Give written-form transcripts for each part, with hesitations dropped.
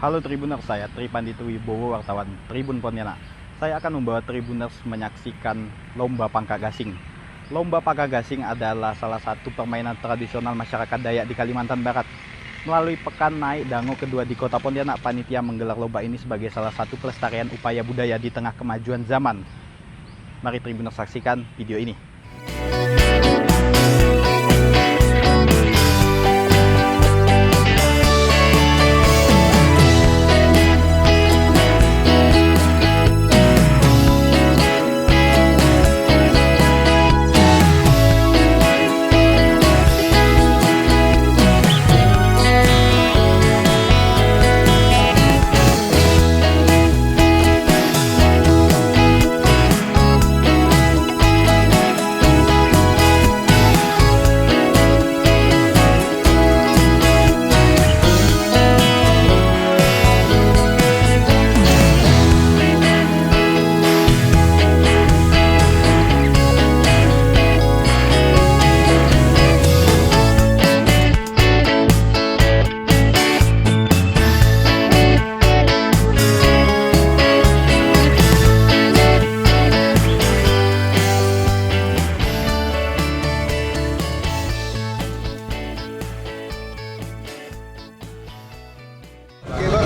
Halo Tribuners, saya Tri Pandito Wibowo, wartawan Tribun Pontianak. Saya akan membawa Tribuners menyaksikan Lomba Pangkak Gasing. Lomba Pangkak Gasing adalah salah satu permainan tradisional masyarakat Dayak di Kalimantan Barat. Melalui Pekan Naik Dango kedua di Kota Pontianak, panitia menggelar lomba ini sebagai salah satu pelestarian upaya budaya di tengah kemajuan zaman. Mari Tribuners saksikan video ini.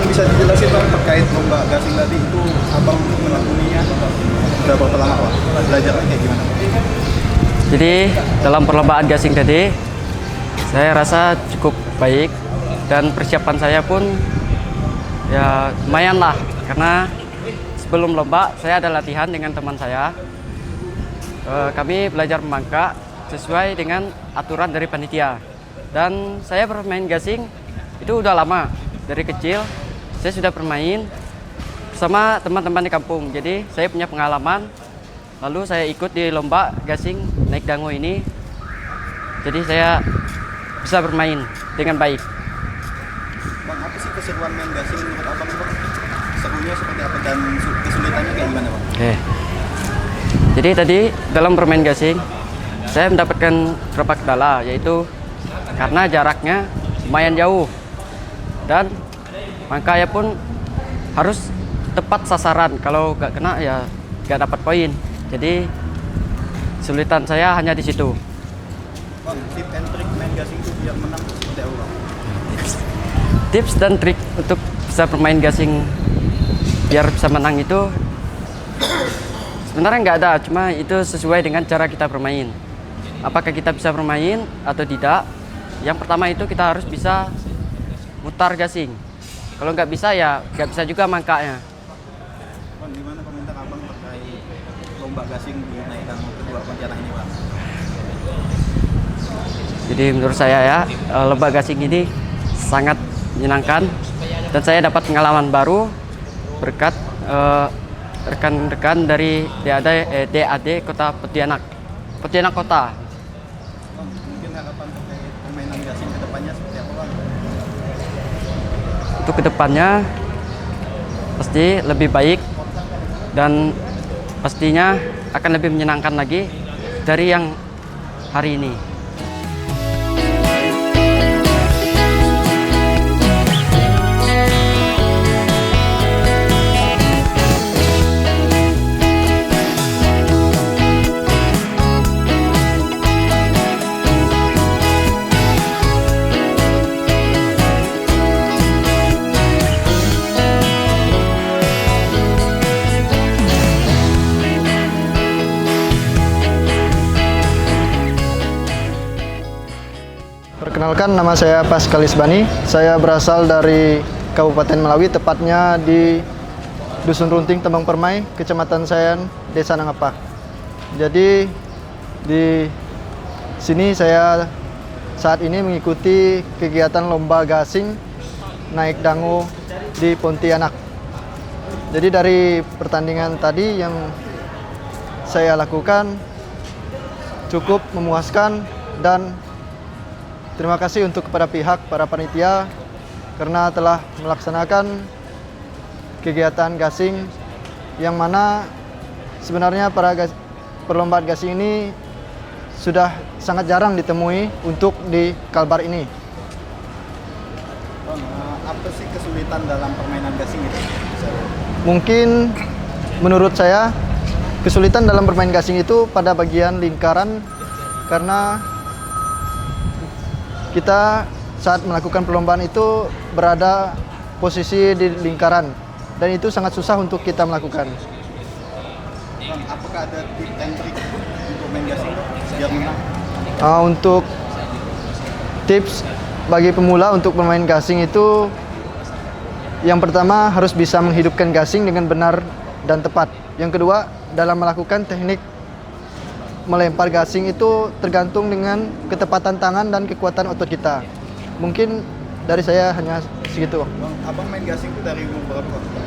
Bisa dijelasin Bang terkait lomba gasing tadi itu Abang melakoninya udah berapa lama Pak? Belajarnya kayak gimana? Jadi dalam perlombaan gasing tadi saya rasa cukup baik dan persiapan saya pun ya lumayan lah, karena sebelum lomba saya ada latihan dengan teman saya. Kami belajar memangkak sesuai dengan aturan dari panitia, dan saya bermain gasing itu udah lama, dari kecil saya sudah bermain bersama teman-teman di kampung. Jadi saya punya pengalaman, lalu saya ikut di lomba gasing naik dango ini. Jadi saya bisa bermain dengan baik. Bang, apa sih keseruan main gasing menurut Abang Bang? Serunya seperti apa dan kesulitannya kayak gimana Bang? Jadi tadi dalam bermain gasing saya mendapatkan beberapa kendala, yaitu karena jaraknya lumayan jauh dan makanya pun harus tepat sasaran. Kalau nggak kena ya nggak dapat poin. Jadi kesulitan saya hanya di situ. Bang, tip and trick main gasing itu biar menang seperti apa Bang? Tips dan trik untuk bisa bermain gasing biar bisa menang itu sebenarnya nggak ada, cuma itu sesuai dengan cara kita bermain. Apakah kita bisa bermain atau tidak? Yang pertama itu kita harus bisa mutar gasing. Kalau nggak bisa ya nggak bisa juga mangkaknya. Bang, gimana komentar Abang terkait lomba gasing di naik dango kedua Pontianak ini Bang? Jadi menurut saya ya lomba gasing ini sangat menyenangkan dan saya dapat pengalaman baru berkat rekan-rekan dari DAD Kota Pontianak Kota. Bang, mungkin harapan terkait permainan gasing ke depannya seperti apa Bang? Untuk kedepannya pasti lebih baik dan pastinya akan lebih menyenangkan lagi dari yang hari ini. Perkenalkan, nama saya Pascal Isbani. Saya berasal dari Kabupaten Melawi, tepatnya di Dusun Runting, Tembang Permai, Kecamatan Sayan, Desa Nangapak. Jadi di sini saya saat ini mengikuti kegiatan lomba gasing naik dango di Pontianak. Jadi dari pertandingan tadi yang saya lakukan cukup memuaskan, dan terima kasih untuk kepada pihak para panitia karena telah melaksanakan kegiatan gasing yang mana sebenarnya perlombaan gasing ini sudah sangat jarang ditemui untuk di Kalbar ini. apa sih kesulitan dalam permainan gasing gitu? Mungkin menurut saya kesulitan dalam bermain gasing itu pada bagian lingkaran, karena kita saat melakukan perlombaan itu berada posisi di lingkaran dan itu sangat susah untuk kita melakukan. Bang, apakah ada tips and trik untuk main gasing biar menang? Untuk tips bagi pemula untuk bermain gasing itu, yang pertama harus bisa menghidupkan gasing dengan benar dan tepat. Yang kedua, dalam melakukan teknik melempar gasing itu tergantung dengan ketepatan tangan dan kekuatan otot kita. Mungkin dari saya hanya segitu. Bang, abang main gasing itu dari umur berapa? Bang?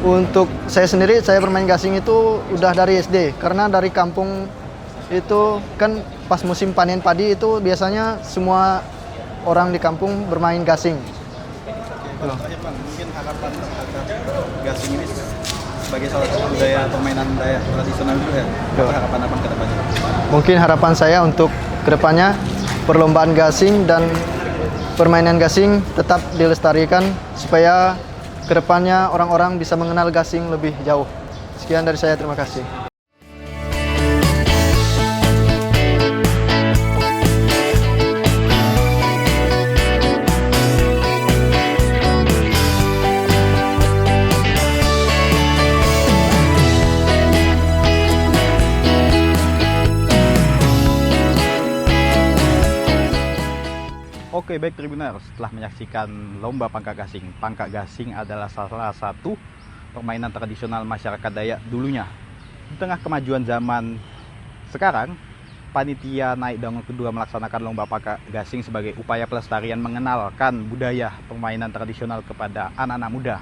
Untuk saya sendiri, saya bermain gasing itu udah dari SD, karena dari kampung itu kan pas musim panen padi itu biasanya semua orang di kampung bermain gasing. Bang, terakhir bang, mungkin harapan terhadap gasing ini sebagai salah satu budaya permainan Dayak tradisional dulu ya. Apa harapan abang ke depannya? Mungkin harapan saya untuk kedepannya perlombaan gasing dan permainan gasing tetap dilestarikan supaya kedepannya orang-orang bisa mengenal gasing lebih jauh. Sekian dari saya, terima kasih. Oke, baik Tribuners, setelah menyaksikan lomba pangkak gasing. Pangkak gasing adalah salah satu permainan tradisional masyarakat Dayak dulunya. Di tengah kemajuan zaman sekarang, panitia naik daun kedua melaksanakan lomba pangkak gasing sebagai upaya pelestarian mengenalkan budaya permainan tradisional kepada anak-anak muda,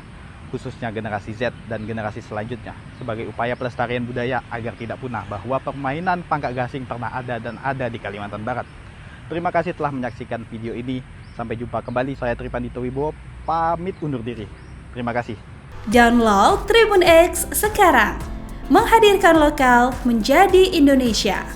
khususnya generasi Z dan generasi selanjutnya, sebagai upaya pelestarian budaya agar tidak punah bahwa permainan pangkak gasing pernah ada dan ada di Kalimantan Barat. Terima kasih telah menyaksikan video ini. Sampai jumpa kembali. Saya Tripandito Wibowo, pamit undur diri. Terima kasih. Download Tribun X sekarang. Menghadirkan lokal menjadi Indonesia.